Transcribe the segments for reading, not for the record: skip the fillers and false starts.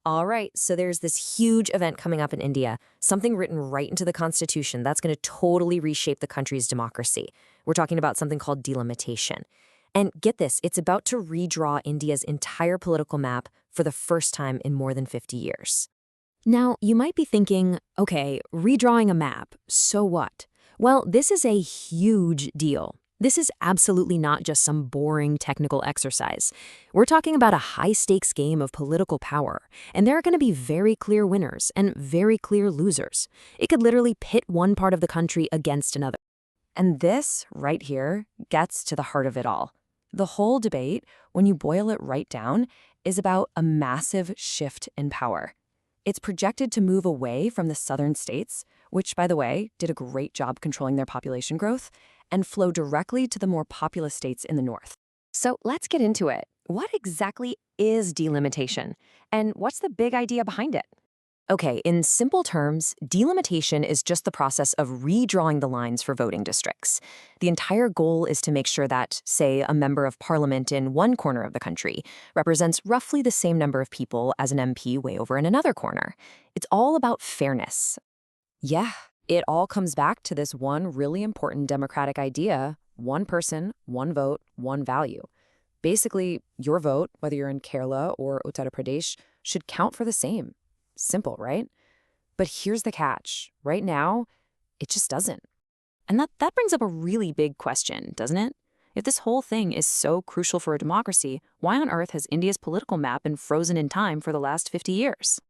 All right, so there's this huge event coming up in India, something written right into the constitution that's going to totally reshape the country's democracy. We're talking about something called delimitation. And get this, it's about to redraw India's entire political map for the first time in more than 50 years. Now, you might be thinking, okay, redrawing a map, so what? Well, this is a huge deal. This is absolutely not just some boring technical exercise. We're talking about a high-stakes game of political power, and there are going to be very clear winners and very clear losers. It could literally pit one part of the country against another. And this, right here, gets to the heart of it all. The whole debate, when you boil it right down, is about a massive shift in power. It's projected to move away from the southern states, which, by the way, did a great job controlling their population growth, and flow directly to the more populous states in the north. So let's get into it. What exactly is delimitation? And what's the big idea behind it? Okay, in simple terms, delimitation is just the process of redrawing the lines for voting districts. The entire goal is to make sure that, say, a member of parliament in one corner of the country represents roughly the same number of people as an MP way over in another corner. It's all about fairness. Yeah, it all comes back to this one really important democratic idea: one person, one vote, one value. Basically, your vote, whether you're in Kerala or Uttar Pradesh, should count for the same. Simple, right? But here's the catch. Right now, it just doesn't. And that brings up a really big question, doesn't it? If this whole thing is so crucial for a democracy, why on earth has India's political map been frozen in time for the last 50 years?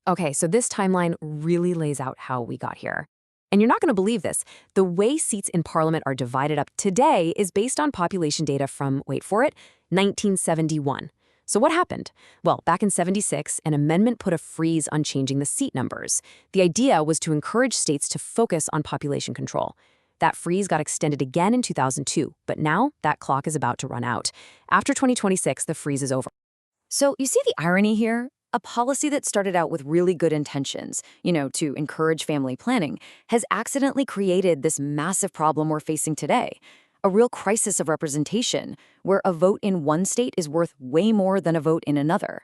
Okay, so this timeline really lays out how we got here. And you're not going to believe this. The way seats in parliament are divided up today is based on population data from, wait for it, 1971. So what happened? Well, back in '76, an amendment put a freeze on changing the seat numbers. The idea was to encourage states to focus on population control. That freeze got extended again in 2002, but now that clock is about to run out. After 2026, the freeze is over. So you see the irony here? A policy that started out with really good intentions, to encourage family planning, has accidentally created this massive problem we're facing today. A real crisis of representation, where a vote in one state is worth way more than a vote in another.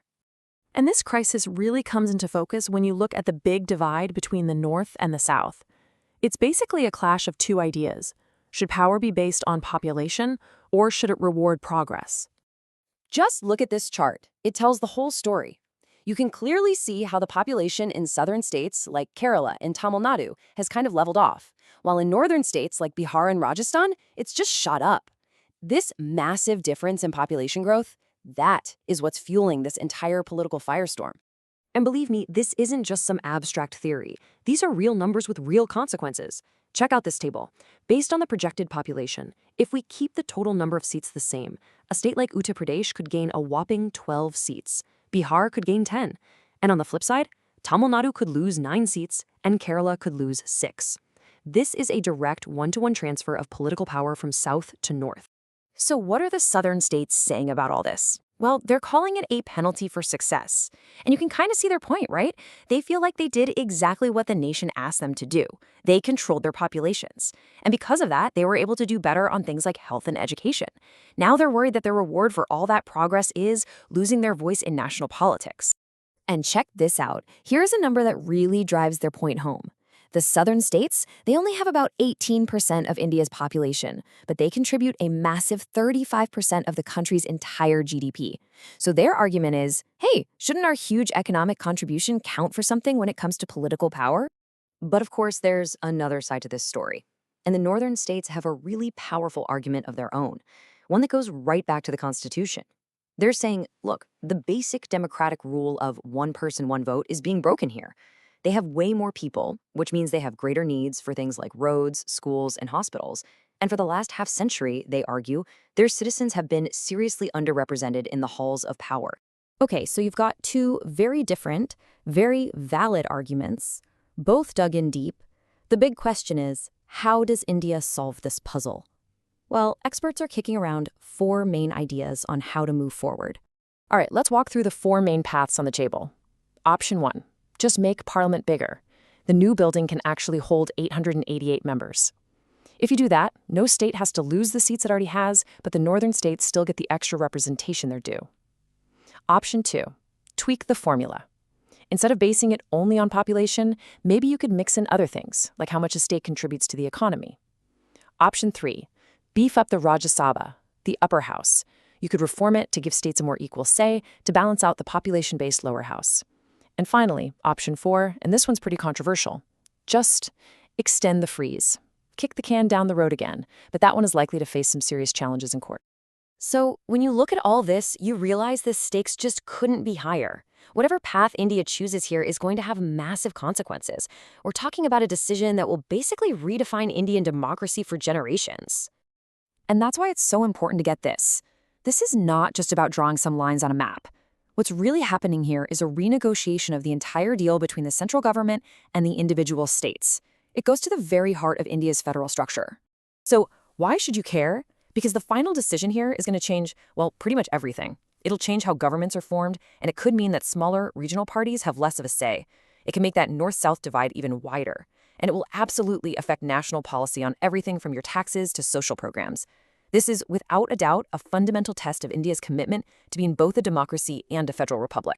And this crisis really comes into focus when you look at the big divide between the North and the South. It's basically a clash of two ideas. Should power be based on population, or should it reward progress? Just look at this chart. It tells the whole story. You can clearly see how the population in southern states like Kerala and Tamil Nadu has kind of leveled off, while in northern states like Bihar and Rajasthan, it's just shot up. This massive difference in population growth, that is what's fueling this entire political firestorm. And believe me, this isn't just some abstract theory. These are real numbers with real consequences. Check out this table. Based on the projected population, if we keep the total number of seats the same, a state like Uttar Pradesh could gain a whopping 12 seats. Bihar could gain 10. And on the flip side, Tamil Nadu could lose 9 seats and Kerala could lose 6. This is a direct one-to-one transfer of political power from south to north. So what are the southern states saying about all this? Well, they're calling it a penalty for success. And you can kind of see their point, right? They feel like they did exactly what the nation asked them to do. They controlled their populations. And because of that, they were able to do better on things like health and education. Now they're worried that their reward for all that progress is losing their voice in national politics. And check this out. Here's a number that really drives their point home. The southern states, they only have about 18% of India's population, but they contribute a massive 35% of the country's entire GDP. So their argument is, hey, shouldn't our huge economic contribution count for something when it comes to political power? But of course, there's another side to this story. And the northern states have a really powerful argument of their own, one that goes right back to the Constitution. They're saying, look, the basic democratic rule of one person, one vote is being broken here. They have way more people, which means they have greater needs for things like roads, schools, and hospitals. And for the last half century, they argue, their citizens have been seriously underrepresented in the halls of power. Okay, so you've got two very different, very valid arguments, both dug in deep. The big question is, how does India solve this puzzle? Well, experts are kicking around 4 main ideas on how to move forward. All right, let's walk through the 4 main paths on the table. Option 1. Just make Parliament bigger. The new building can actually hold 888 members. If you do that, no state has to lose the seats it already has, but the northern states still get the extra representation they're due. Option 2. Tweak the formula. Instead of basing it only on population, maybe you could mix in other things, like how much a state contributes to the economy. Option 3, beef up the Rajya Sabha, the upper house. You could reform it to give states a more equal say to balance out the population-based lower house. And finally, option 4, and this one's pretty controversial, just extend the freeze. Kick the can down the road again, but that one is likely to face some serious challenges in court. So, when you look at all this, you realize the stakes just couldn't be higher. Whatever path India chooses here is going to have massive consequences. We're talking about a decision that will basically redefine Indian democracy for generations. And that's why it's so important to get this. This is not just about drawing some lines on a map. What's really happening here is a renegotiation of the entire deal between the central government and the individual states. It goes to the very heart of India's federal structure. So, why should you care? Because the final decision here is going to change, well, pretty much everything. It'll change how governments are formed, and it could mean that smaller regional parties have less of a say. It can make that north-south divide even wider. And it will absolutely affect national policy on everything from your taxes to social programs. This is, without a doubt, a fundamental test of India's commitment to being both a democracy and a federal republic.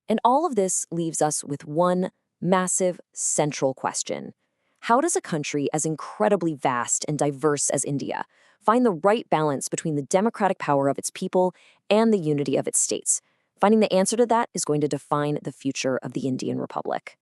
And all of this leaves us with one massive central question. How does a country as incredibly vast and diverse as India find the right balance between the democratic power of its people and the unity of its states? Finding the answer to that is going to define the future of the Indian Republic.